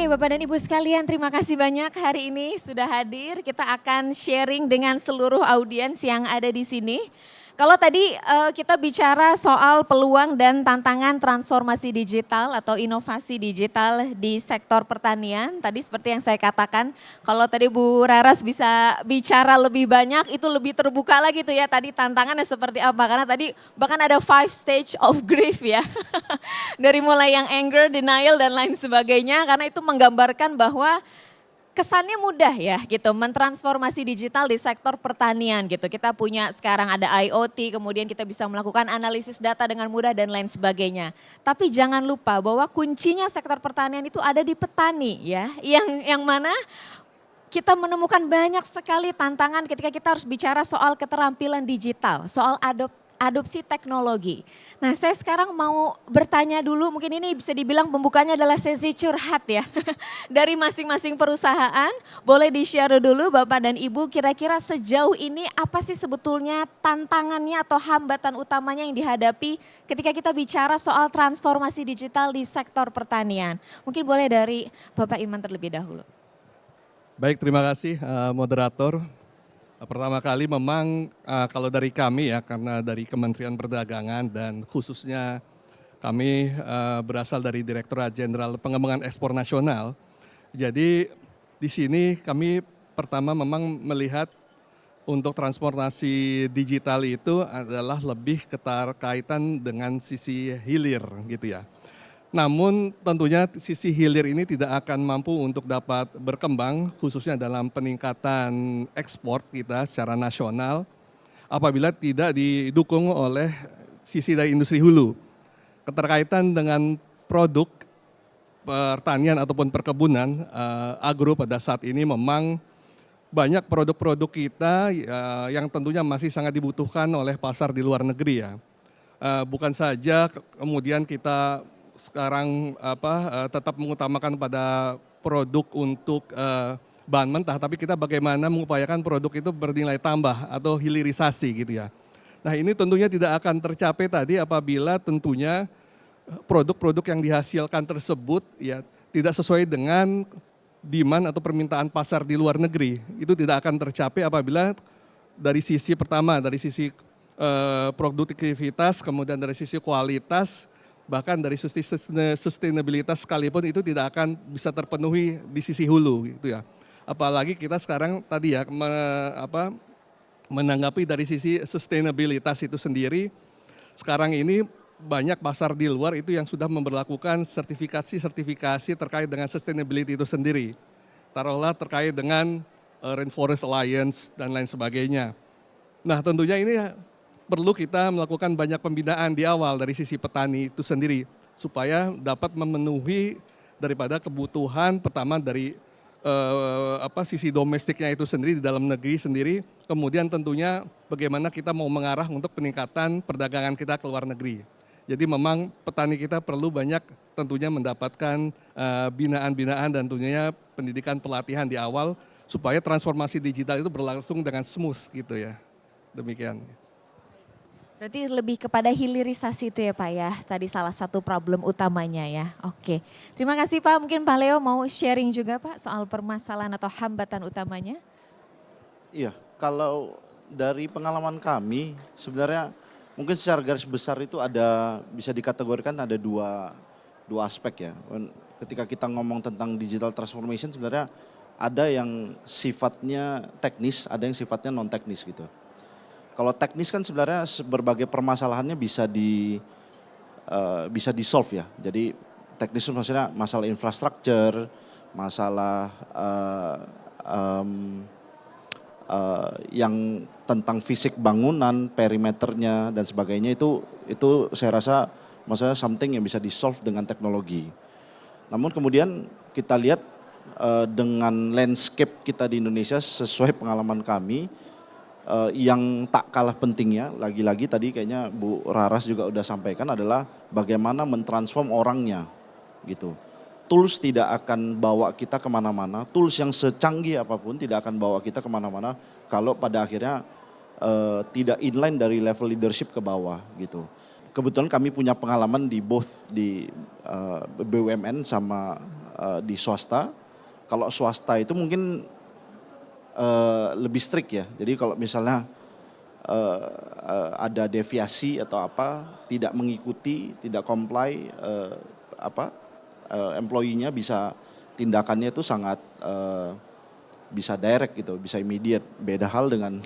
Oke, Bapak dan Ibu sekalian, terima kasih banyak hari ini sudah hadir. Kita akan sharing dengan seluruh audiens yang ada di sini. Kalau tadi kita bicara soal peluang dan tantangan transformasi digital atau inovasi digital di sektor pertanian, tadi seperti yang saya katakan, kalau tadi Bu Raras bisa bicara lebih banyak, itu lebih terbuka lagi tuh ya, tadi tantangannya seperti apa, karena tadi bahkan ada 5 stage of grief ya, dari mulai yang anger, denial dan lain sebagainya, karena itu menggambarkan bahwa kesannya mudah ya gitu, mentransformasi digital di sektor pertanian gitu. Kita punya sekarang ada IoT, kemudian kita bisa melakukan analisis data dengan mudah dan lain sebagainya. Tapi jangan lupa bahwa kuncinya sektor pertanian itu ada di petani ya, yang mana kita menemukan banyak sekali tantangan ketika kita harus bicara soal keterampilan digital, soal adopsi teknologi. Nah, saya sekarang mau bertanya dulu, mungkin ini bisa dibilang pembukanya adalah sesi curhat ya. Dari masing-masing perusahaan, boleh di-share dulu Bapak dan Ibu, kira-kira sejauh ini apa sih sebetulnya tantangannya atau hambatan utamanya yang dihadapi ketika kita bicara soal transformasi digital di sektor pertanian. Mungkin boleh dari Bapak Iman terlebih dahulu. Baik, terima kasih moderator. Pertama kali memang kalau dari kami ya, karena dari Kementerian Perdagangan dan khususnya kami berasal dari Direktorat Jenderal Pengembangan Ekspor Nasional. Jadi di sini kami pertama memang melihat untuk transformasi digital itu adalah lebih keterkaitan dengan sisi hilir gitu ya. Namun tentunya sisi hilir ini tidak akan mampu untuk dapat berkembang khususnya dalam peningkatan ekspor kita secara nasional apabila tidak didukung oleh sisi dari industri hulu. Keterkaitan dengan produk pertanian ataupun perkebunan agro pada saat ini memang banyak produk-produk kita yang tentunya masih sangat dibutuhkan oleh pasar di luar negeri ya. Bukan saja kemudian kita sekarang tetap mengutamakan pada produk untuk bahan mentah, tapi kita bagaimana mengupayakan produk itu bernilai tambah atau hilirisasi gitu ya. Nah ini tentunya tidak akan tercapai tadi apabila tentunya produk-produk yang dihasilkan tersebut ya tidak sesuai dengan demand atau permintaan pasar di luar negeri. Itu tidak akan tercapai apabila dari sisi pertama, dari sisi produktivitas, kemudian dari sisi kualitas, bahkan dari sisi sustainabilitas sekalipun itu tidak akan bisa terpenuhi di sisi hulu gitu ya. Apalagi kita sekarang tadi ya menanggapi dari sisi sustainabilitas itu sendiri, sekarang ini banyak pasar di luar itu yang sudah memberlakukan sertifikasi terkait dengan sustainability itu sendiri. Taruhlah terkait dengan Rainforest Alliance dan lain sebagainya. Nah tentunya ini perlu kita melakukan banyak pembinaan di awal dari sisi petani itu sendiri supaya dapat memenuhi daripada kebutuhan pertama dari sisi domestiknya itu sendiri di dalam negeri sendiri, kemudian tentunya bagaimana kita mau mengarah untuk peningkatan perdagangan kita ke luar negeri. Jadi memang petani kita perlu banyak tentunya mendapatkan binaan-binaan dan tentunya pendidikan pelatihan di awal supaya transformasi digital itu berlangsung dengan smooth gitu ya. Demikian. Berarti lebih kepada hilirisasi itu ya Pak ya, tadi salah satu problem utamanya ya. Oke, terima kasih Pak, mungkin Pak Leo mau sharing juga Pak soal permasalahan atau hambatan utamanya. Iya, kalau dari pengalaman kami sebenarnya mungkin secara garis besar itu ada bisa dikategorikan ada dua aspek ya. Ketika kita ngomong tentang digital transformation sebenarnya ada yang sifatnya teknis, ada yang sifatnya non teknis gitu. Kalau teknis kan sebenarnya berbagai permasalahannya bisa di solve ya. Jadi teknis itu maksudnya masalah infrastruktur, masalah yang tentang fisik bangunan, perimeternya dan sebagainya itu saya rasa maksudnya something yang bisa di solve dengan teknologi. Namun kemudian kita lihat dengan landscape kita di Indonesia sesuai pengalaman kami. Yang tak kalah pentingnya, lagi-lagi tadi kayaknya Bu Raras juga udah sampaikan adalah bagaimana mentransform orangnya gitu. Tools tidak akan bawa kita kemana-mana, tools yang secanggih apapun tidak akan bawa kita kemana-mana kalau pada akhirnya tidak inline dari level leadership ke bawah gitu. Kebetulan kami punya pengalaman di both di BUMN sama di swasta. Kalau swasta itu mungkin lebih strict ya. Jadi kalau misalnya ada deviasi atau apa, tidak mengikuti, tidak comply, employee-nya bisa tindakannya itu sangat bisa direct gitu, bisa immediate. Beda hal dengan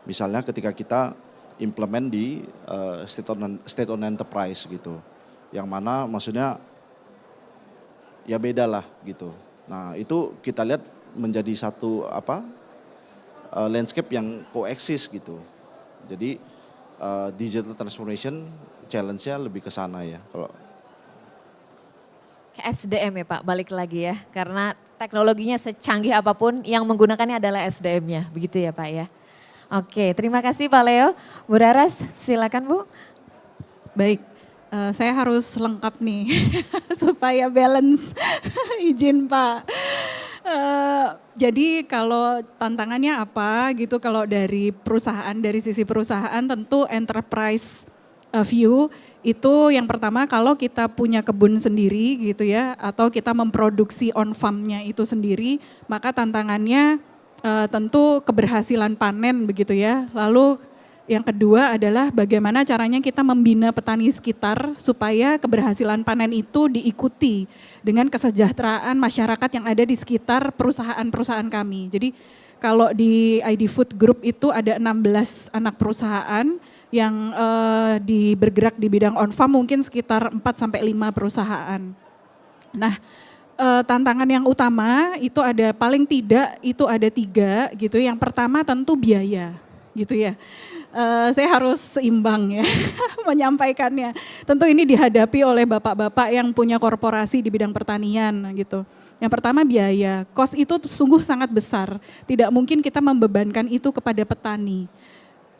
misalnya ketika kita implement di state on enterprise gitu, yang mana maksudnya ya beda lah gitu. Nah itu kita lihat menjadi satu landscape yang koeksis gitu. Jadi digital transformation challenge-nya lebih ke sana ya. Kalau Ke SDM ya Pak, balik lagi ya. Karena teknologinya secanggih apapun yang menggunakannya adalah SDM-nya, begitu ya Pak ya. Oke, terima kasih Pak Leo. Bu Raras, silakan Bu. Baik, saya harus lengkap nih supaya balance. Izin Pak. Jadi kalau tantangannya apa gitu, kalau dari perusahaan, dari sisi perusahaan tentu enterprise view itu yang pertama kalau kita punya kebun sendiri gitu ya, atau kita memproduksi on farm-nya itu sendiri, maka tantangannya tentu keberhasilan panen begitu ya. Lalu yang kedua adalah bagaimana caranya kita membina petani sekitar supaya keberhasilan panen itu diikuti dengan kesejahteraan masyarakat yang ada di sekitar perusahaan-perusahaan kami. Jadi kalau di ID Food Group itu ada 16 anak perusahaan yang bergerak di bidang on farm, mungkin sekitar 4-5 perusahaan. Nah, tantangan yang utama itu ada paling tidak itu ada 3 gitu. Yang pertama tentu biaya gitu ya. Saya harus seimbang ya menyampaikannya. Tentu ini dihadapi oleh bapak-bapak yang punya korporasi di bidang pertanian gitu. Yang pertama biaya, cost itu sungguh sangat besar. Tidak mungkin kita membebankan itu kepada petani.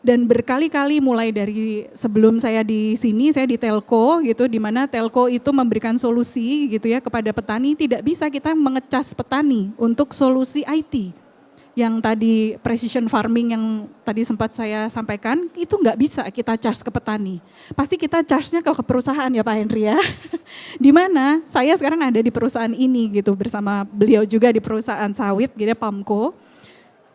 Dan berkali-kali mulai dari sebelum saya di sini, saya di telco gitu, di mana telco itu memberikan solusi gitu ya kepada petani. Tidak bisa kita mengecas petani untuk solusi IT. Yang tadi precision farming yang tadi sempat saya sampaikan, itu nggak bisa kita charge ke petani. Pasti kita charge-nya ke perusahaan ya Pak Henry ya. Di mana saya sekarang ada di perusahaan ini gitu, bersama beliau juga di perusahaan sawit gitu ya, Pamko.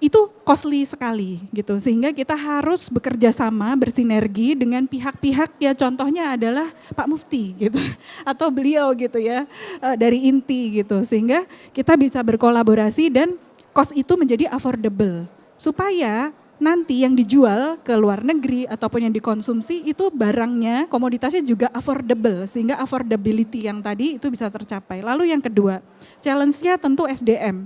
Itu costly sekali gitu, sehingga kita harus bekerja sama, bersinergi dengan pihak-pihak ya, contohnya adalah Pak Mufti gitu, atau beliau gitu ya, dari INTI gitu, sehingga kita bisa berkolaborasi dan cost itu menjadi affordable, supaya nanti yang dijual ke luar negeri ataupun yang dikonsumsi itu barangnya, komoditasnya juga affordable, sehingga affordability yang tadi itu bisa tercapai. Lalu yang kedua, challenge-nya tentu SDM.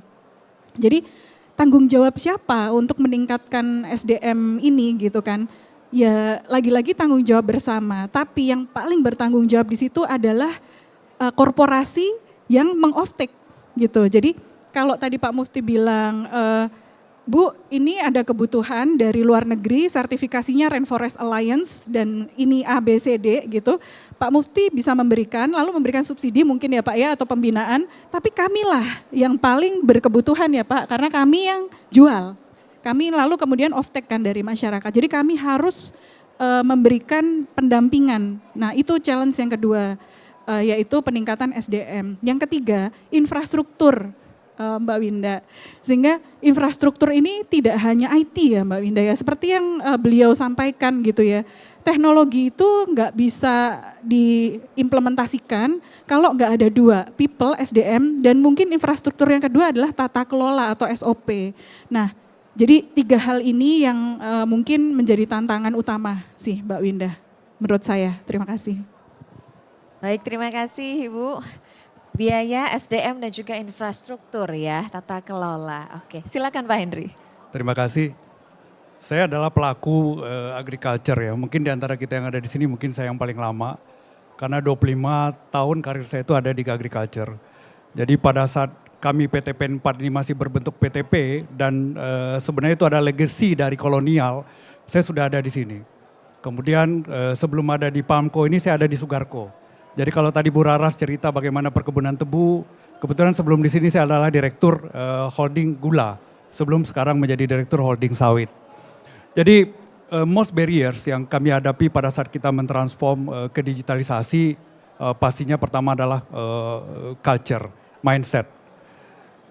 Jadi tanggung jawab siapa untuk meningkatkan SDM ini gitu kan? Ya lagi-lagi tanggung jawab bersama, tapi yang paling bertanggung jawab di situ adalah korporasi yang meng-offtake gitu. Jadi kalau tadi Pak Mufti bilang, Bu ini ada kebutuhan dari luar negeri, sertifikasinya Rainforest Alliance dan ini A, B, C, D gitu. Pak Mufti bisa memberikan, lalu memberikan subsidi mungkin ya Pak ya, atau pembinaan. Tapi kamilah yang paling berkebutuhan ya Pak, karena kami yang jual. Kami lalu kemudian off-take kan dari masyarakat. Jadi kami harus memberikan pendampingan. Nah itu challenge yang kedua, yaitu peningkatan SDM. Yang ketiga, infrastruktur. Mbak Winda, sehingga infrastruktur ini tidak hanya IT ya Mbak Winda ya, seperti yang beliau sampaikan gitu ya, teknologi itu nggak bisa diimplementasikan kalau nggak ada 2, people, SDM, dan mungkin infrastruktur yang kedua adalah tata kelola atau SOP. Nah jadi 3 hal ini yang mungkin menjadi tantangan utama sih Mbak Winda, menurut saya. Terima kasih. Baik, terima kasih Ibu. Biaya, SDM dan juga infrastruktur ya, tata kelola. Oke, silakan Pak Henry. Terima kasih. Saya adalah pelaku agriculture ya. Mungkin di antara kita yang ada di sini mungkin saya yang paling lama. Karena 25 tahun karir saya itu ada di agriculture. Jadi pada saat kami PTP 4 ini masih berbentuk PTP dan sebenarnya itu ada legacy dari kolonial, saya sudah ada di sini. Kemudian sebelum ada di Pamko ini saya ada di Sugarco. Jadi kalau tadi Bu Raras cerita bagaimana perkebunan tebu, kebetulan sebelum di sini saya adalah direktur holding gula, sebelum sekarang menjadi direktur holding sawit. Jadi most barriers yang kami hadapi pada saat kita mentransform ke digitalisasi, pastinya pertama adalah culture, mindset.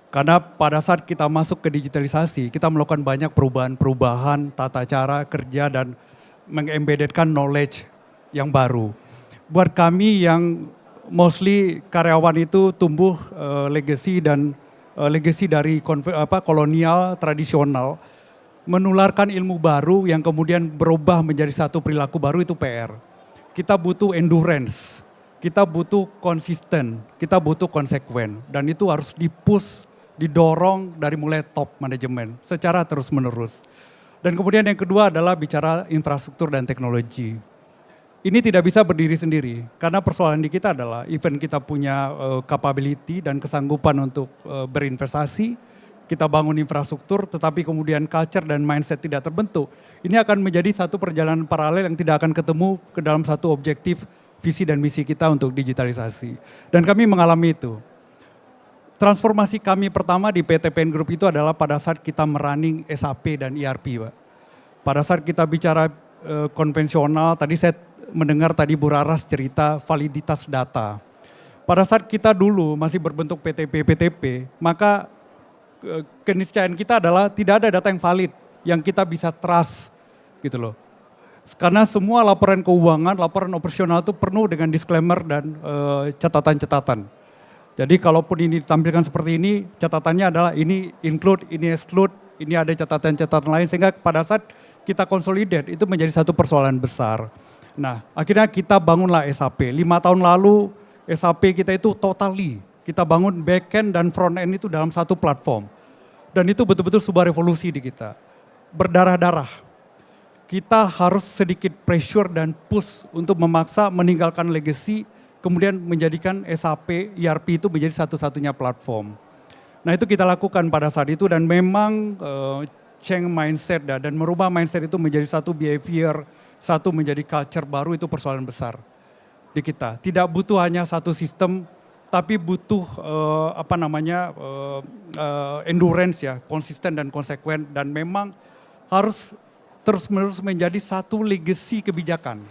Karena pada saat kita masuk ke digitalisasi, kita melakukan banyak perubahan-perubahan tata cara kerja dan mengembedkan knowledge yang baru. Buat kami yang mostly karyawan itu tumbuh legacy dari kolonial tradisional, menularkan ilmu baru yang kemudian berubah menjadi satu perilaku baru itu PR. Kita butuh endurance, kita butuh konsisten, kita butuh konsekuen, dan itu harus didorong dari mulai top manajemen secara terus-menerus. Dan kemudian yang kedua adalah bicara infrastruktur dan teknologi. Ini tidak bisa berdiri sendiri, karena persoalan di kita adalah even kita punya capability dan kesanggupan untuk berinvestasi, kita bangun infrastruktur, tetapi kemudian culture dan mindset tidak terbentuk. Ini akan menjadi satu perjalanan paralel yang tidak akan ketemu ke dalam satu objektif visi dan misi kita untuk digitalisasi. Dan kami mengalami itu. Transformasi kami pertama di PT PN Group itu adalah pada saat kita merunning SAP dan ERP, Pak. Pada saat kita bicara konvensional, tadi saya mendengar tadi Bu Raras cerita validitas data. Pada saat kita dulu masih berbentuk PTP, maka keniscayaan kita adalah tidak ada data yang valid, yang kita bisa trust, gitu loh. Karena semua laporan keuangan, laporan operasional itu penuh dengan disclaimer dan catatan-catatan. Jadi kalaupun ini ditampilkan seperti ini, catatannya adalah ini include, ini exclude, ini ada catatan-catatan lain, sehingga pada saat kita consolidate itu menjadi satu persoalan besar. Nah, akhirnya kita bangunlah SAP. 5 tahun lalu SAP kita itu totally, kita bangun back-end dan front-end itu dalam satu platform. Dan itu betul-betul sebuah revolusi di kita. Berdarah-darah. Kita harus sedikit pressure dan push untuk memaksa meninggalkan legacy, kemudian menjadikan SAP, ERP itu menjadi satu-satunya platform. Nah itu kita lakukan pada saat itu dan memang change mindset dan merubah mindset itu menjadi satu behavior, satu menjadi culture baru itu persoalan besar di kita. Tidak butuh hanya satu sistem, tapi butuh endurance ya, konsisten dan konsekuen dan memang harus terus-menerus menjadi satu legacy kebijakan.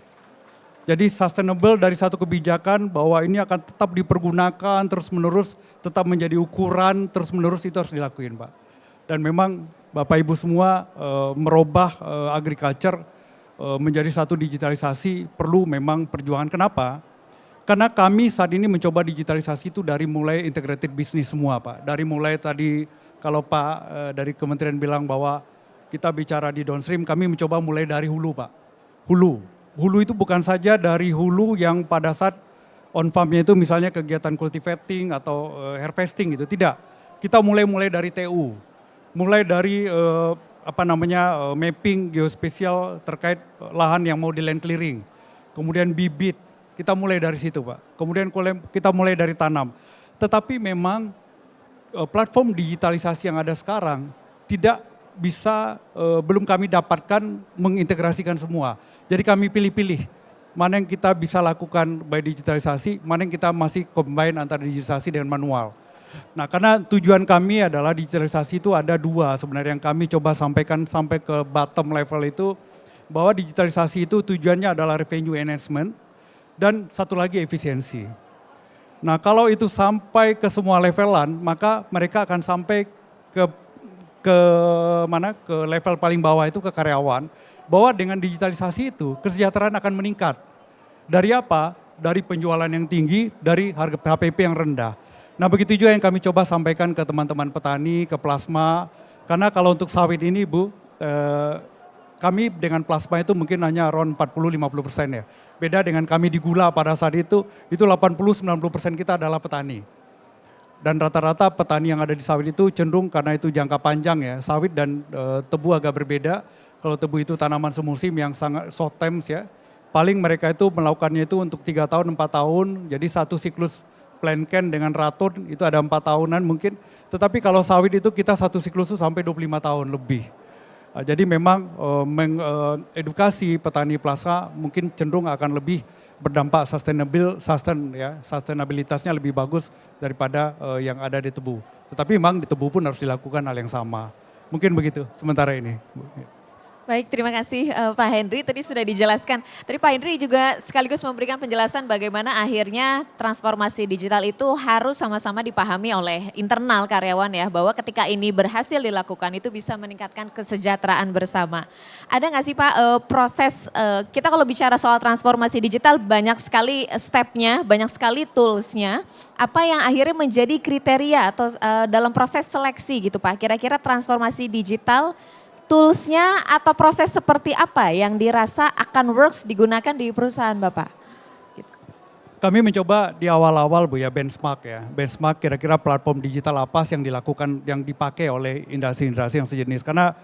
Jadi sustainable dari satu kebijakan bahwa ini akan tetap dipergunakan terus-menerus, tetap menjadi ukuran terus-menerus itu harus dilakuin Pak. Dan memang Bapak Ibu semua merubah agriculture menjadi satu digitalisasi perlu memang perjuangan. Kenapa? Karena kami saat ini mencoba digitalisasi itu dari mulai integrated business semua Pak. Dari mulai tadi kalau Pak dari Kementerian bilang bahwa kita bicara di downstream, kami mencoba mulai dari hulu Pak. Hulu itu bukan saja dari hulu yang pada saat on farmnya itu misalnya kegiatan cultivating atau harvesting gitu, tidak. Kita mulai dari TU, mulai dari mapping geospasial terkait lahan yang mau di land clearing, kemudian bibit, kita mulai dari situ Pak. Kemudian kita mulai dari tanam. Tetapi memang platform digitalisasi yang ada sekarang tidak bisa, belum kami dapatkan mengintegrasikan semua. Jadi kami pilih-pilih mana yang kita bisa lakukan by digitalisasi, mana yang kita masih combine antara digitalisasi dengan manual. Nah karena tujuan kami adalah digitalisasi itu ada dua sebenarnya yang kami coba sampaikan sampai ke bottom level itu, bahwa digitalisasi itu tujuannya adalah revenue enhancement dan satu lagi efisiensi. Nah kalau itu sampai ke semua levelan, maka mereka akan sampai ke level paling bawah itu ke karyawan, bahwa dengan digitalisasi itu kesejahteraan akan meningkat. Dari apa? Dari penjualan yang tinggi, dari harga HPP yang rendah. Nah begitu juga yang kami coba sampaikan ke teman-teman petani, ke plasma. Karena kalau untuk sawit ini Bu, kami dengan plasma itu mungkin hanya around 40-50% ya. Beda dengan kami di gula pada saat itu 80-90% kita adalah petani. Dan rata-rata petani yang ada di sawit itu cenderung karena itu jangka panjang ya, sawit dan tebu agak berbeda. Kalau tebu itu tanaman semusim yang sangat short term ya, paling mereka itu melakukannya itu untuk 3 tahun, 4 tahun, jadi satu siklus planken dengan ratun itu ada 4 tahunan mungkin. Tetapi kalau sawit itu kita satu siklus itu sampai 25 tahun lebih. Jadi memang edukasi petani plasma mungkin cenderung akan lebih berdampak sustainabilitasnya lebih bagus daripada yang ada di tebu. Tetapi memang di tebu pun harus dilakukan hal yang sama. Mungkin begitu sementara ini. Baik, terima kasih Pak Henry. Tadi sudah dijelaskan. Tadi Pak Henry juga sekaligus memberikan penjelasan bagaimana akhirnya transformasi digital itu harus sama-sama dipahami oleh internal karyawan ya. Bahwa ketika ini berhasil dilakukan itu bisa meningkatkan kesejahteraan bersama. Ada nggak sih Pak proses, kita kalau bicara soal transformasi digital banyak sekali stepnya, banyak sekali toolsnya. Apa yang akhirnya menjadi kriteria atau dalam proses seleksi gitu Pak. Kira-kira transformasi digital toolsnya atau proses seperti apa yang dirasa akan works digunakan di perusahaan Bapak? Gitu. Kami mencoba di awal-awal Bu ya benchmark ya. Benchmark kira-kira platform digital apa yang dilakukan, yang dipakai oleh industri-industri yang sejenis. Karena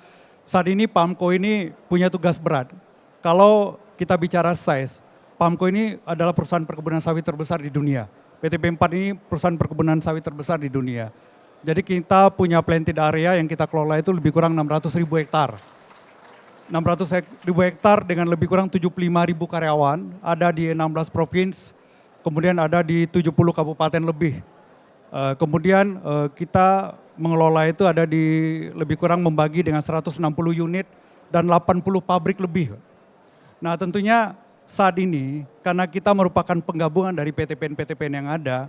saat ini PAMCO ini punya tugas berat. Kalau kita bicara size, PAMCO ini adalah perusahaan perkebunan sawit terbesar di dunia. PTP 4 ini perusahaan perkebunan sawit terbesar di dunia. Jadi kita punya planted area yang kita kelola itu lebih kurang 600.000 hektar. 600.000 hektar dengan lebih kurang 75.000 karyawan, ada di 16 provinsi, kemudian ada di 70 kabupaten lebih. Kemudian kita mengelola itu ada di lebih kurang membagi dengan 160 unit dan 80 pabrik lebih. Nah tentunya saat ini karena kita merupakan penggabungan dari PTPN-PTPN yang ada,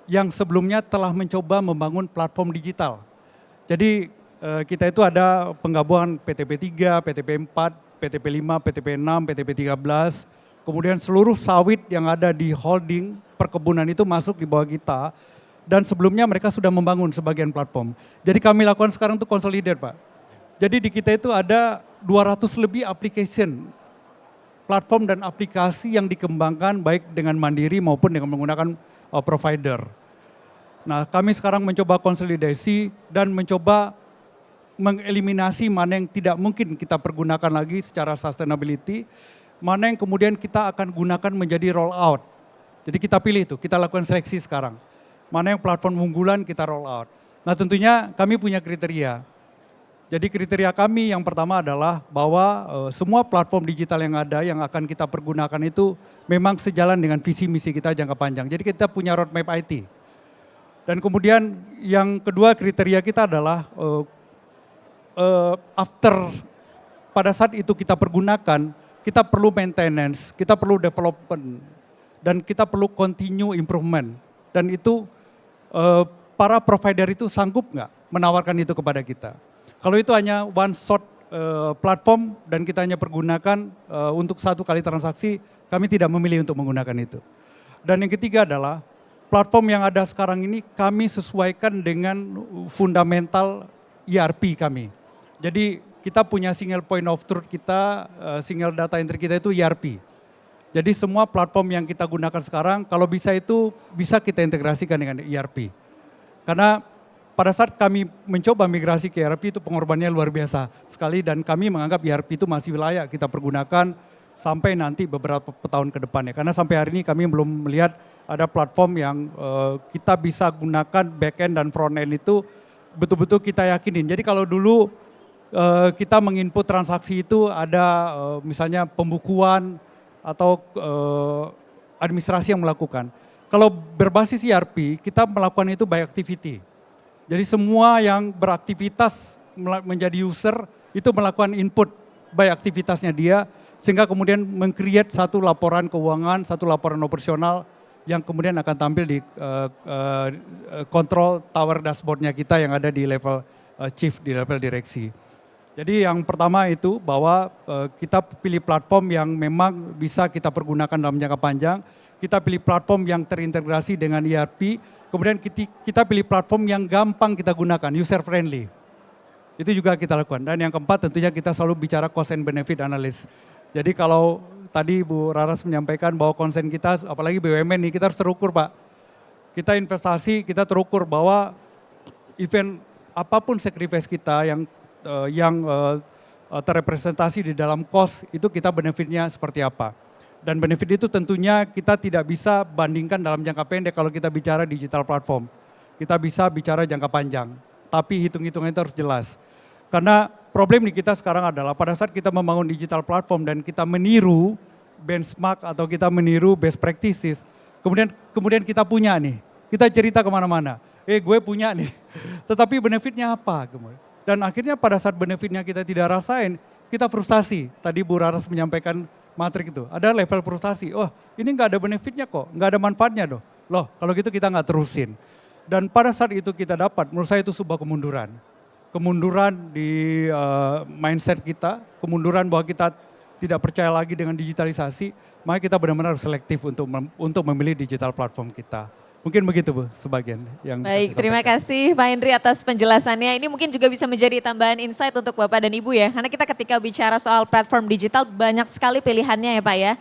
yang sebelumnya telah mencoba membangun platform digital. Jadi kita itu ada penggabungan PTP 3, PTP 4, PTP 5, PTP 6, PTP 13. Kemudian seluruh sawit yang ada di holding perkebunan itu masuk di bawah kita. Dan sebelumnya mereka sudah membangun sebagian platform. Jadi kami lakukan sekarang itu consolidated Pak. Jadi di kita itu ada 200 lebih application, platform dan aplikasi yang dikembangkan baik dengan mandiri maupun dengan menggunakan provider. Nah kami sekarang mencoba konsolidasi dan mencoba mengeliminasi mana yang tidak mungkin kita pergunakan lagi secara sustainability, mana yang kemudian kita akan gunakan menjadi roll out. Jadi kita pilih itu, kita lakukan seleksi sekarang. Mana yang platform unggulan kita roll out. Nah tentunya kami punya kriteria. Jadi kriteria kami yang pertama adalah bahwa semua platform digital yang ada yang akan kita pergunakan itu memang sejalan dengan visi misi kita jangka panjang. Jadi kita punya roadmap IT. Dan kemudian yang kedua kriteria kita adalah after pada saat itu kita pergunakan, kita perlu maintenance, kita perlu development, dan kita perlu continue improvement. Dan itu para provider itu sanggup nggak menawarkan itu kepada kita. Kalau itu hanya one shot platform dan kita hanya pergunakan untuk satu kali transaksi, kami tidak memilih untuk menggunakan itu. Dan yang ketiga adalah platform yang ada sekarang ini kami sesuaikan dengan fundamental ERP kami. Jadi kita punya single point of truth kita, single data entry kita itu ERP. Jadi semua platform yang kita gunakan sekarang kalau bisa itu bisa kita integrasikan dengan ERP. Karena pada saat kami mencoba migrasi ke ERP itu pengorbanannya luar biasa sekali dan kami menganggap ERP itu masih layak kita pergunakan sampai nanti beberapa tahun ke depannya. Karena sampai hari ini kami belum melihat ada platform yang kita bisa gunakan back-end dan front-end itu betul-betul kita yakinin. Jadi kalau dulu kita menginput transaksi itu ada misalnya pembukuan atau administrasi yang melakukan. Kalau berbasis ERP kita melakukan itu by activity. Jadi semua yang beraktivitas menjadi user itu melakukan input by aktivitasnya dia sehingga kemudian meng-create satu laporan keuangan, satu laporan operasional yang kemudian akan tampil di control tower dashboardnya kita yang ada di level chief, di level direksi. Jadi yang pertama itu bahwa kita pilih platform yang memang bisa kita pergunakan dalam jangka panjang, kita pilih platform yang terintegrasi dengan ERP, kemudian kita pilih platform yang gampang kita gunakan, user friendly. Itu juga kita lakukan. Dan yang keempat tentunya kita selalu bicara cost and benefit analysis. Jadi kalau tadi Bu Raras menyampaikan bahwa konsen kita, apalagi BUMN nih, kita harus terukur Pak. Kita investasi, kita terukur bahwa event apapun sacrifice kita yang terrepresentasi di dalam cost, itu kita benefitnya seperti apa. Dan benefit itu tentunya kita tidak bisa bandingkan dalam jangka pendek kalau kita bicara digital platform. Kita bisa bicara jangka panjang, tapi hitung-hitungannya itu harus jelas. Karena problem di kita sekarang adalah pada saat kita membangun digital platform dan kita meniru benchmark atau kita meniru best practices, kemudian kita punya nih, kita cerita kemana-mana, gue punya nih, tetapi benefitnya apa? Dan akhirnya pada saat benefitnya kita tidak rasain, kita frustasi. Tadi Bu Raras menyampaikan matrik itu, ada level frustasi. Oh ini nggak ada benefitnya kok, nggak ada manfaatnya dong. Loh kalau gitu kita nggak terusin. Dan pada saat itu kita dapat, menurut saya itu sebuah kemunduran. Kemunduran di mindset kita, kemunduran bahwa kita tidak percaya lagi dengan digitalisasi, maka kita benar-benar harus selektif untuk memilih digital platform kita. Mungkin begitu Bu, sebagian yang Baik, terima kasih Pak Henry atas penjelasannya. Ini mungkin juga bisa menjadi tambahan insight untuk Bapak dan Ibu ya. Karena kita ketika bicara soal platform digital banyak sekali pilihannya ya Pak ya.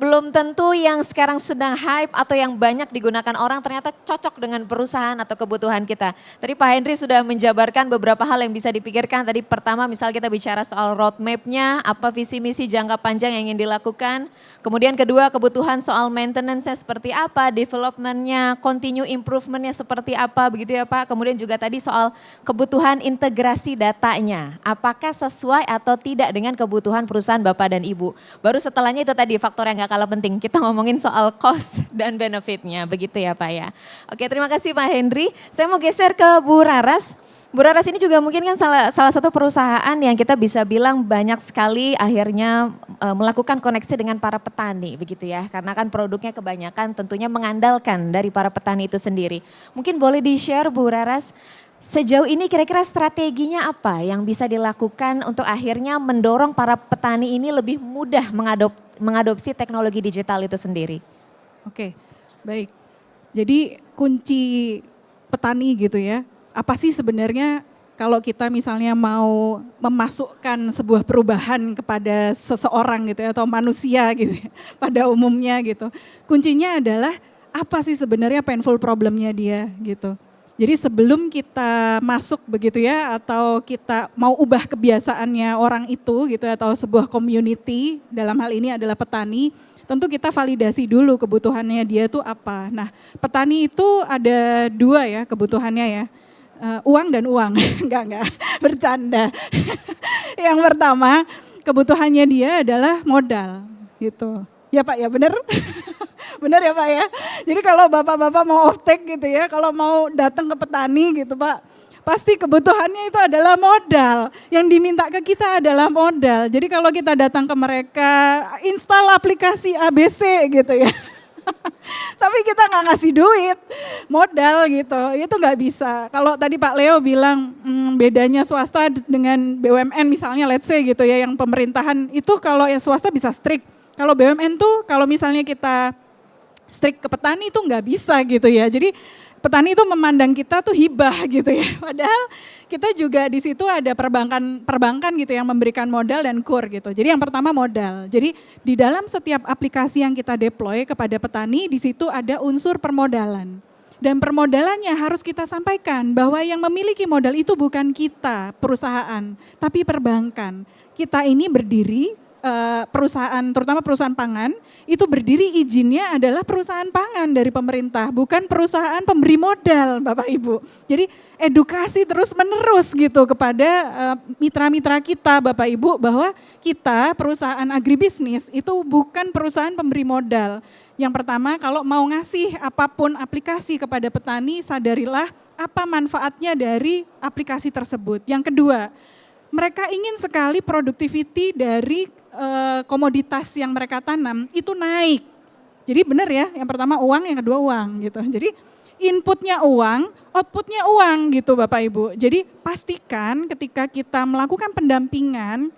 Belum tentu yang sekarang sedang hype atau yang banyak digunakan orang ternyata cocok dengan perusahaan atau kebutuhan kita. Tadi Pak Henry sudah menjabarkan beberapa hal yang bisa dipikirkan. Tadi pertama misal kita bicara soal roadmap-nya, apa visi misi jangka panjang yang ingin dilakukan. Kemudian kedua kebutuhan soal maintenance-nya seperti apa, development-nya, continue improvement-nya seperti apa begitu ya Pak. Kemudian juga tadi soal kebutuhan integrasi datanya. Apakah sesuai atau tidak dengan kebutuhan perusahaan Bapak dan Ibu. Baru setelahnya itu tadi faktor yang gak kalah penting, kita ngomongin soal cost dan benefitnya, begitu ya Pak ya. Oke, terima kasih Pak Henry. Saya mau geser ke Bu Raras. Bu Raras ini juga mungkin kan salah satu perusahaan yang kita bisa bilang banyak sekali akhirnya melakukan koneksi dengan para petani, begitu ya. Karena kan produknya kebanyakan tentunya mengandalkan dari para petani itu sendiri. Mungkin boleh di-share Bu Raras, sejauh ini kira-kira strateginya apa yang bisa dilakukan untuk akhirnya mendorong para petani ini lebih mudah mengadopsi teknologi digital itu sendiri? Oke, baik. Jadi kunci petani gitu ya, apa sih sebenarnya kalau kita misalnya mau memasukkan sebuah perubahan kepada seseorang gitu ya, atau manusia gitu ya, pada umumnya gitu. Kuncinya adalah apa sih sebenarnya painful problemnya dia gitu. Jadi sebelum kita masuk begitu ya, atau kita mau ubah kebiasaannya orang itu gitu ya, atau sebuah community, dalam hal ini adalah petani, tentu kita validasi dulu kebutuhannya dia itu apa. Nah petani itu ada dua ya kebutuhannya ya, uang dan uang, enggak, bercanda. Yang pertama kebutuhannya dia adalah modal gitu. Ya Pak ya benar? Benar ya Pak ya. Jadi kalau bapak-bapak mau off take gitu ya, kalau mau datang ke petani gitu Pak, pasti kebutuhannya itu adalah modal. Yang diminta ke kita adalah modal. Jadi kalau kita datang ke mereka, install aplikasi ABC gitu ya. Tapi kita nggak ngasih duit, modal gitu, itu nggak bisa. Kalau tadi Pak Leo bilang bedanya swasta dengan BUMN misalnya let's say gitu ya, yang pemerintahan itu kalau yang swasta bisa strict. Kalau BUMN tuh kalau misalnya kita strict ke petani itu nggak bisa gitu ya. Jadi petani itu memandang kita tuh hibah gitu ya. Padahal kita juga di situ ada perbankan gitu yang memberikan modal dan kur gitu. Jadi yang pertama modal. Jadi di dalam setiap aplikasi yang kita deploy kepada petani di situ ada unsur permodalan. Dan permodalannya harus kita sampaikan bahwa yang memiliki modal itu bukan kita perusahaan, tapi perbankan. Kita ini berdiri perusahaan, terutama perusahaan pangan, itu berdiri izinnya adalah perusahaan pangan dari pemerintah, bukan perusahaan pemberi modal Bapak Ibu. Jadi edukasi terus menerus gitu kepada mitra-mitra kita Bapak Ibu bahwa kita perusahaan agribisnis itu bukan perusahaan pemberi modal. Yang pertama kalau mau ngasih apapun aplikasi kepada petani, sadarilah apa manfaatnya dari aplikasi tersebut. Yang kedua, mereka ingin sekali produktiviti dari komoditas yang mereka tanam itu naik. Jadi benar ya, yang pertama uang, yang kedua uang gitu. Jadi inputnya uang, outputnya uang gitu Bapak Ibu. Jadi pastikan ketika kita melakukan pendampingan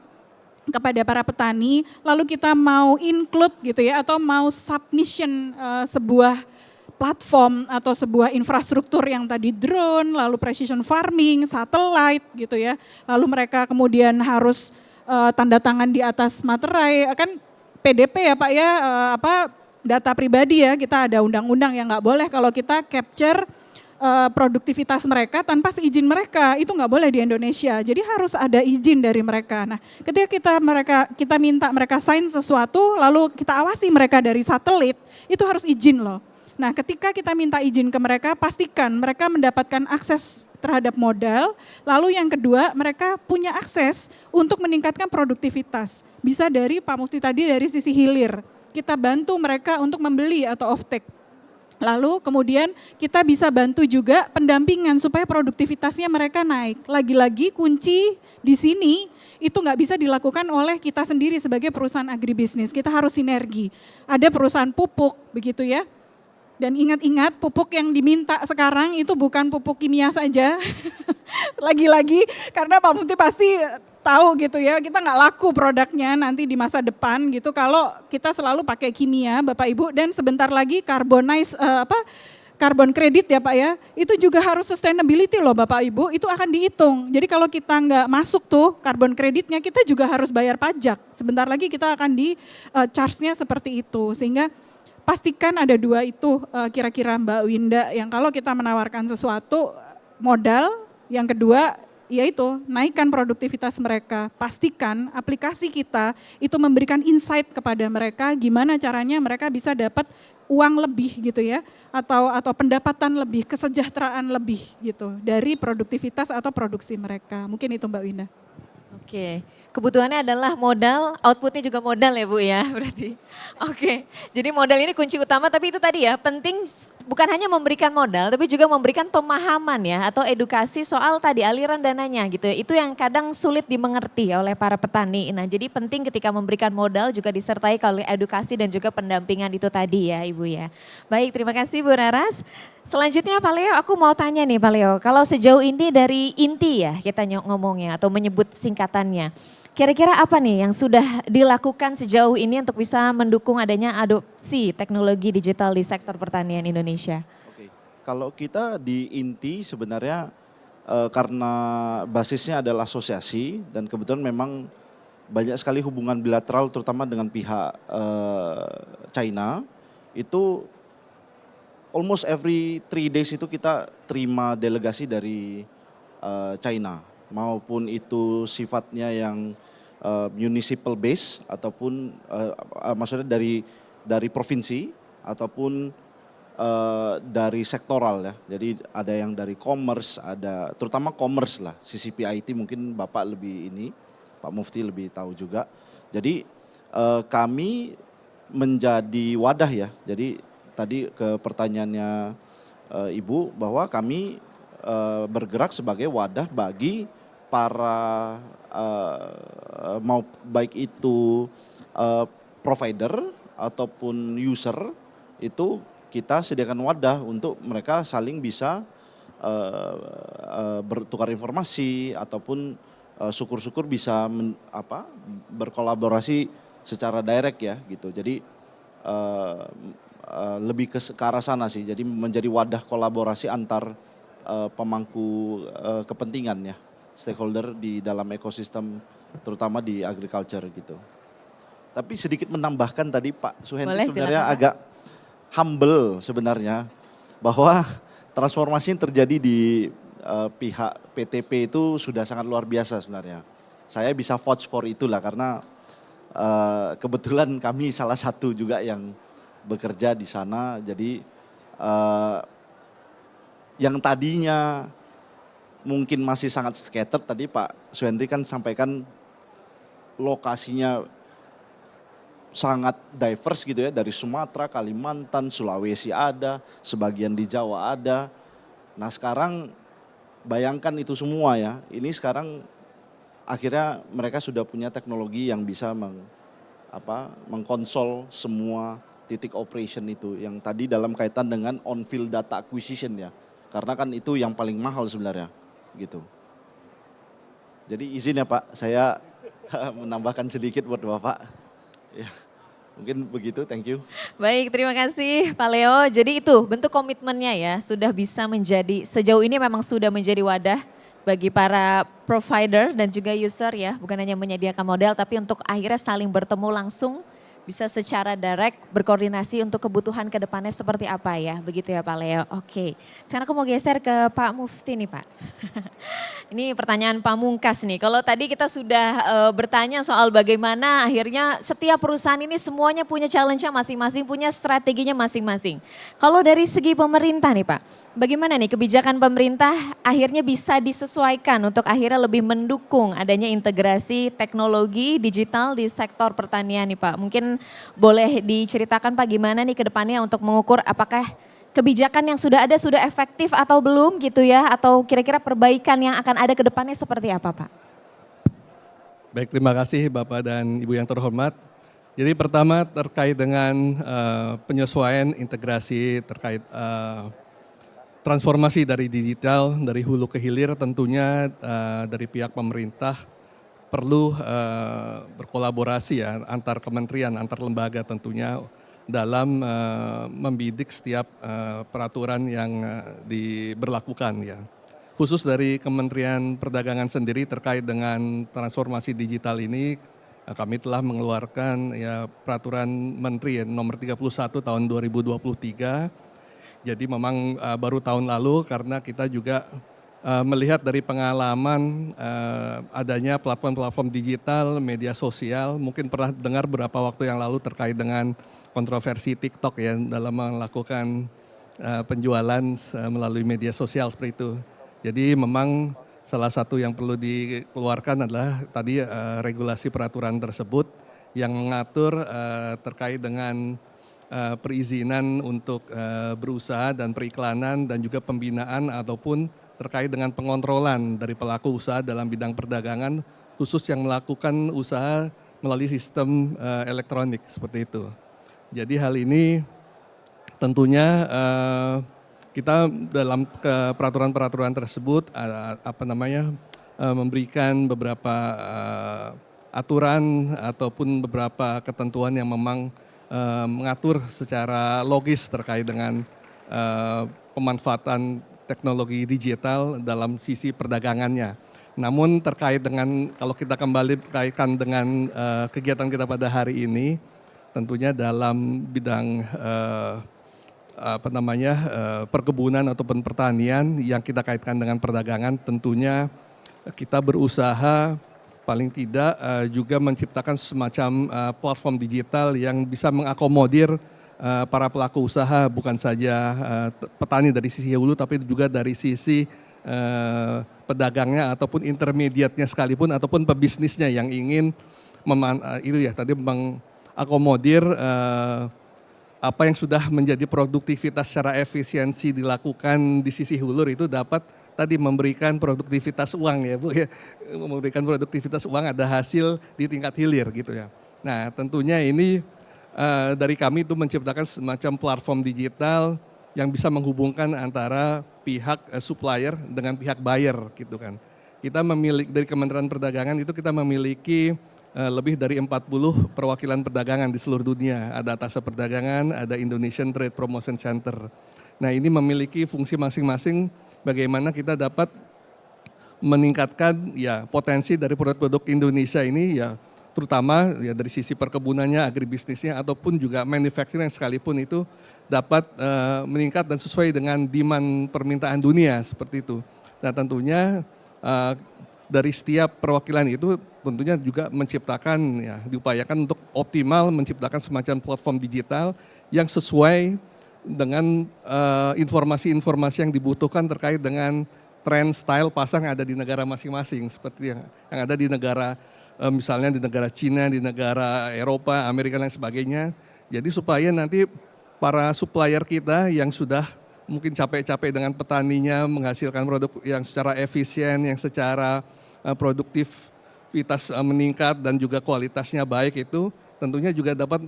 kepada para petani, lalu kita mau include gitu ya, atau mau submission sebuah platform atau sebuah infrastruktur yang tadi drone, lalu precision farming, satellite gitu ya. Lalu mereka kemudian harus tanda tangan di atas materai, kan PDP ya Pak ya, data pribadi ya, kita ada undang-undang yang nggak boleh kalau kita capture produktivitas mereka tanpa seizin mereka, itu nggak boleh di Indonesia. Jadi harus ada izin dari mereka. Nah, ketika kita minta mereka sign sesuatu, lalu kita awasi mereka dari satelit, itu harus izin loh. Nah, ketika kita minta izin ke mereka, pastikan mereka mendapatkan akses terhadap modal. Lalu yang kedua, mereka punya akses untuk meningkatkan produktivitas. Bisa dari Pak Mufti tadi dari sisi hilir. Kita bantu mereka untuk membeli atau off-take. Lalu kemudian kita bisa bantu juga pendampingan supaya produktivitasnya mereka naik. Lagi-lagi kunci di sini itu nggak bisa dilakukan oleh kita sendiri sebagai perusahaan agribisnis. Kita harus sinergi. Ada perusahaan pupuk begitu ya. Dan ingat-ingat pupuk yang diminta sekarang itu bukan pupuk kimia saja. Lagi-lagi karena Pak Mufti pasti tahu gitu ya, kita nggak laku produknya nanti di masa depan gitu kalau kita selalu pakai kimia Bapak Ibu, dan sebentar lagi carbon credit ya Pak ya, itu juga harus sustainability loh Bapak Ibu, itu akan dihitung. Jadi kalau kita nggak masuk tuh carbon creditnya, kita juga harus bayar pajak. Sebentar lagi kita akan di charge-nya seperti itu, sehingga pastikan ada dua itu kira-kira Mbak Winda, yang kalau kita menawarkan sesuatu modal, yang kedua yaitu naikkan produktivitas mereka, pastikan aplikasi kita itu memberikan insight kepada mereka gimana caranya mereka bisa dapat uang lebih gitu ya, atau pendapatan lebih, kesejahteraan lebih gitu dari produktivitas atau produksi mereka. Mungkin itu Mbak Winda. Oke, kebutuhannya adalah modal, outputnya juga modal ya Bu ya berarti. Oke, jadi modal ini kunci utama, tapi itu tadi ya penting bukan hanya memberikan modal tapi juga memberikan pemahaman ya atau edukasi soal tadi aliran dananya gitu. Itu yang kadang sulit dimengerti oleh para petani. Nah jadi penting ketika memberikan modal juga disertai oleh edukasi dan juga pendampingan itu tadi ya Ibu ya. Baik, terima kasih Bu Raras. Selanjutnya Pak Leo, aku mau tanya nih Pak Leo, kalau sejauh ini dari inti ya kita ngomongnya atau menyebut singkatannya, kira-kira apa nih yang sudah dilakukan sejauh ini untuk bisa mendukung adanya adopsi teknologi digital di sektor pertanian Indonesia? Oke, kalau kita di inti sebenarnya karena basisnya adalah asosiasi dan kebetulan memang banyak sekali hubungan bilateral terutama dengan pihak China, itu almost every 3 days itu kita terima delegasi dari China, maupun itu sifatnya yang municipal base ataupun maksudnya dari provinsi ataupun dari sektoral ya. Jadi ada yang dari commerce, ada terutama commerce lah, CCPIT mungkin Bapak lebih ini, Pak Mufti lebih tahu juga. Jadi kami menjadi wadah ya. Jadi tadi ke pertanyaannya Ibu bahwa kami bergerak sebagai wadah bagi para mau baik itu provider ataupun user, itu kita sediakan wadah untuk mereka saling bisa bertukar informasi ataupun syukur-syukur bisa berkolaborasi secara direct ya gitu. Jadi lebih ke arah sana sih, jadi menjadi wadah kolaborasi antar pemangku kepentingan ya, stakeholder di dalam ekosistem terutama di agriculture gitu. Tapi sedikit menambahkan tadi Pak Suhendi sebenarnya agak humble sebenarnya bahwa transformasi yang terjadi di pihak PTP itu sudah sangat luar biasa sebenarnya. Saya bisa vouch for itulah karena kebetulan kami salah satu juga yang bekerja di sana. Jadi yang tadinya mungkin masih sangat scattered, tadi Pak Suhendri kan sampaikan lokasinya sangat diverse gitu ya, dari Sumatera, Kalimantan, Sulawesi ada, sebagian di Jawa ada. Nah sekarang bayangkan itu semua ya, ini sekarang akhirnya mereka sudah punya teknologi yang bisa mengkonsol semua titik operation itu, yang tadi dalam kaitan dengan on-field data acquisition ya, karena kan itu yang paling mahal sebenarnya gitu. Jadi izin ya Pak, saya menambahkan sedikit buat Bapak. Ya, mungkin begitu, thank you. Baik, terima kasih Pak Leo. Jadi itu bentuk komitmennya ya, sudah bisa menjadi, sejauh ini memang sudah menjadi wadah bagi para provider dan juga user ya, bukan hanya menyediakan model tapi untuk akhirnya saling bertemu langsung, bisa secara direct berkoordinasi untuk kebutuhan ke depannya seperti apa ya, begitu ya Pak Leo. Oke, sekarang aku mau geser ke Pak Mufti nih Pak. Ini pertanyaan pamungkas nih, kalau tadi kita sudah bertanya soal bagaimana akhirnya setiap perusahaan ini semuanya punya challenge-nya masing-masing, punya strateginya masing-masing. Kalau dari segi pemerintah nih Pak, bagaimana nih kebijakan pemerintah akhirnya bisa disesuaikan untuk akhirnya lebih mendukung adanya integrasi teknologi digital di sektor pertanian nih Pak. Mungkin boleh diceritakan Pak gimana nih ke depannya untuk mengukur apakah kebijakan yang sudah ada sudah efektif atau belum gitu ya, atau kira-kira perbaikan yang akan ada ke depannya seperti apa Pak? Baik, terima kasih Bapak dan Ibu yang terhormat. Jadi pertama terkait dengan penyesuaian integrasi terkait transformasi dari digital, dari hulu ke hilir, tentunya dari pihak pemerintah perlu berkolaborasi ya antar kementerian, antar lembaga tentunya dalam membidik setiap peraturan yang diberlakukan ya. Khusus dari Kementerian Perdagangan sendiri terkait dengan transformasi digital ini, kami telah mengeluarkan ya peraturan Menteri ya, nomor 31 tahun 2023. Jadi memang baru tahun lalu karena kita juga melihat dari pengalaman adanya platform-platform digital, media sosial, mungkin pernah dengar beberapa waktu yang lalu terkait dengan kontroversi TikTok ya dalam melakukan penjualan melalui media sosial seperti itu. Jadi memang salah satu yang perlu dikeluarkan adalah tadi regulasi peraturan tersebut yang mengatur terkait dengan perizinan untuk berusaha dan periklanan dan juga pembinaan ataupun terkait dengan pengontrolan dari pelaku usaha dalam bidang perdagangan khusus yang melakukan usaha melalui sistem elektronik seperti itu. Jadi hal ini tentunya kita dalam peraturan-peraturan tersebut memberikan beberapa aturan ataupun beberapa ketentuan yang memang mengatur secara logis terkait dengan pemanfaatan teknologi digital dalam sisi perdagangannya. Namun terkait dengan kalau kita kembali kaitkan dengan kegiatan kita pada hari ini, tentunya dalam bidang perkebunan ataupun pertanian yang kita kaitkan dengan perdagangan, tentunya kita berusaha paling tidak juga menciptakan semacam platform digital yang bisa mengakomodir para pelaku usaha, bukan saja petani dari sisi hulu tapi juga dari sisi pedagangnya ataupun intermediatnya sekalipun ataupun pebisnisnya yang ingin mengakomodir apa yang sudah menjadi produktivitas secara efisiensi dilakukan di sisi hulur itu dapat tadi memberikan produktivitas uang ya Bu ya, memberikan produktivitas uang ada hasil di tingkat hilir gitu ya. Nah tentunya ini dari kami itu menciptakan semacam platform digital yang bisa menghubungkan antara pihak supplier dengan pihak buyer gitu kan. Kita memiliki dari Kementerian Perdagangan itu kita memiliki lebih dari 40 perwakilan perdagangan di seluruh dunia. Ada Atasa Perdagangan, ada Indonesian Trade Promotion Center. Nah ini memiliki fungsi masing-masing bagaimana kita dapat meningkatkan ya potensi dari produk-produk Indonesia ini ya terutama ya dari sisi perkebunannya, agribisnisnya ataupun juga manufacturing sekalipun itu dapat meningkat dan sesuai dengan demand permintaan dunia seperti itu. Nah tentunya dari setiap perwakilan itu tentunya juga menciptakan ya diupayakan untuk optimal menciptakan semacam platform digital yang sesuai dengan informasi-informasi yang dibutuhkan terkait dengan tren style pasar yang ada di negara masing-masing seperti yang ada di negara misalnya di negara Cina, di negara Eropa, Amerika dan sebagainya. Jadi supaya nanti para supplier kita yang sudah mungkin capek-capek dengan petaninya menghasilkan produk yang secara efisien, yang secara produktivitas meningkat dan juga kualitasnya baik itu tentunya juga dapat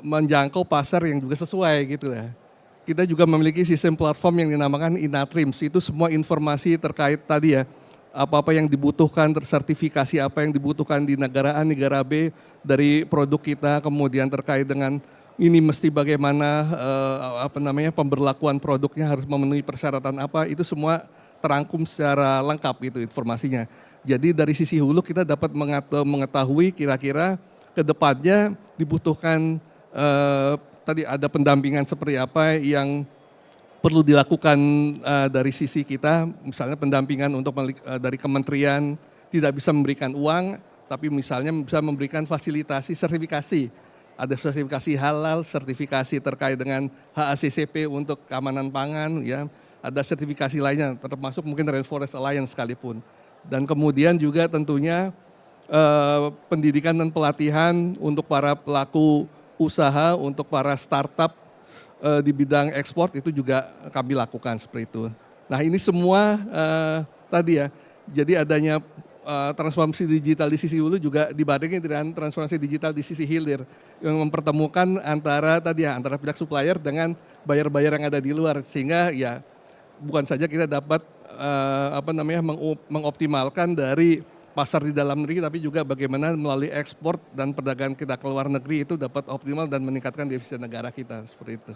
menjangkau pasar yang juga sesuai gitu ya. Kita juga memiliki sistem platform yang dinamakan Inatrims, itu semua informasi terkait tadi ya, apa-apa yang dibutuhkan, tersertifikasi apa yang dibutuhkan di negara A, negara B dari produk kita, kemudian terkait dengan ini mesti bagaimana pemberlakuan produknya harus memenuhi persyaratan apa, itu semua terangkum secara lengkap itu informasinya. Jadi dari sisi hulu kita dapat mengetahui kira-kira ke depannya dibutuhkan tadi ada pendampingan seperti apa yang perlu dilakukan dari sisi kita, misalnya pendampingan untuk dari kementerian tidak bisa memberikan uang, tapi misalnya bisa memberikan fasilitasi sertifikasi. Ada sertifikasi halal, sertifikasi terkait dengan HACCP untuk keamanan pangan, ya. Ada sertifikasi lainnya, termasuk mungkin Rainforest Alliance sekalipun. Dan kemudian juga tentunya pendidikan dan pelatihan untuk para pelaku usaha, untuk para startup di bidang ekspor itu juga kami lakukan seperti itu. Nah ini semua tadi ya, jadi adanya transformasi digital di sisi hulu juga dibarengi dengan transformasi digital di sisi hilir yang mempertemukan antara tadi ya, antara pihak supplier dengan buyer-buyer yang ada di luar, sehingga ya bukan saja kita dapat mengoptimalkan dari pasar di dalam negeri, tapi juga bagaimana melalui ekspor dan perdagangan kita ke luar negeri itu dapat optimal dan meningkatkan devisa negara kita seperti itu.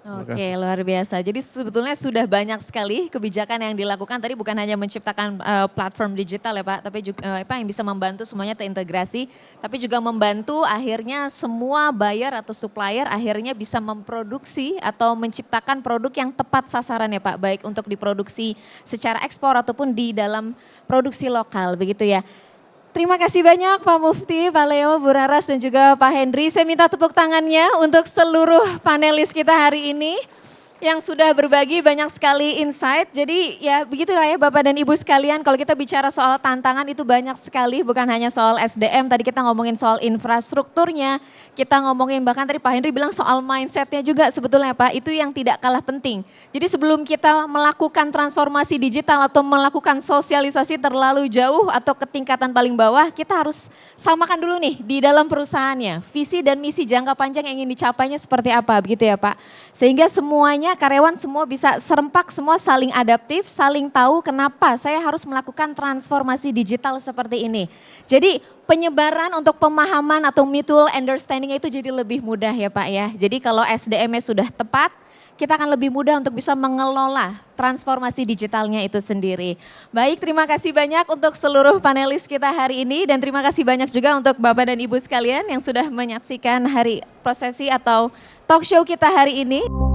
Oke, luar biasa. Jadi sebetulnya sudah banyak sekali kebijakan yang dilakukan. Tadi bukan hanya menciptakan platform digital ya Pak, tapi juga yang bisa membantu semuanya terintegrasi, tapi juga membantu akhirnya semua buyer atau supplier akhirnya bisa memproduksi atau menciptakan produk yang tepat sasaran ya Pak, baik untuk diproduksi secara ekspor ataupun di dalam produksi lokal, begitu ya. Terima kasih banyak Pak Mufti, Pak Leo, Bu Raras dan juga Pak Henry. Saya minta tepuk tangannya untuk seluruh panelis kita hari ini yang sudah berbagi banyak sekali insight. Jadi ya begitulah ya Bapak dan Ibu sekalian, kalau kita bicara soal tantangan itu banyak sekali, bukan hanya soal SDM, tadi kita ngomongin soal infrastrukturnya, kita ngomongin bahkan tadi Pak Henry bilang soal mindsetnya juga sebetulnya Pak, itu yang tidak kalah penting. Jadi sebelum kita melakukan transformasi digital atau melakukan sosialisasi terlalu jauh atau ke tingkatan paling bawah, kita harus samakan dulu nih di dalam perusahaannya, visi dan misi jangka panjang yang ingin dicapainya seperti apa begitu ya Pak. Sehingga semuanya karyawan semua bisa serempak, semua saling adaptif, saling tahu kenapa saya harus melakukan transformasi digital seperti ini. Jadi penyebaran untuk pemahaman atau mutual understanding itu jadi lebih mudah ya Pak ya. Jadi kalau SDM-nya sudah tepat, kita akan lebih mudah untuk bisa mengelola transformasi digitalnya itu sendiri. Baik, terima kasih banyak untuk seluruh panelis kita hari ini dan terima kasih banyak juga untuk Bapak dan Ibu sekalian yang sudah menyaksikan hari prosesi atau talk show kita hari ini.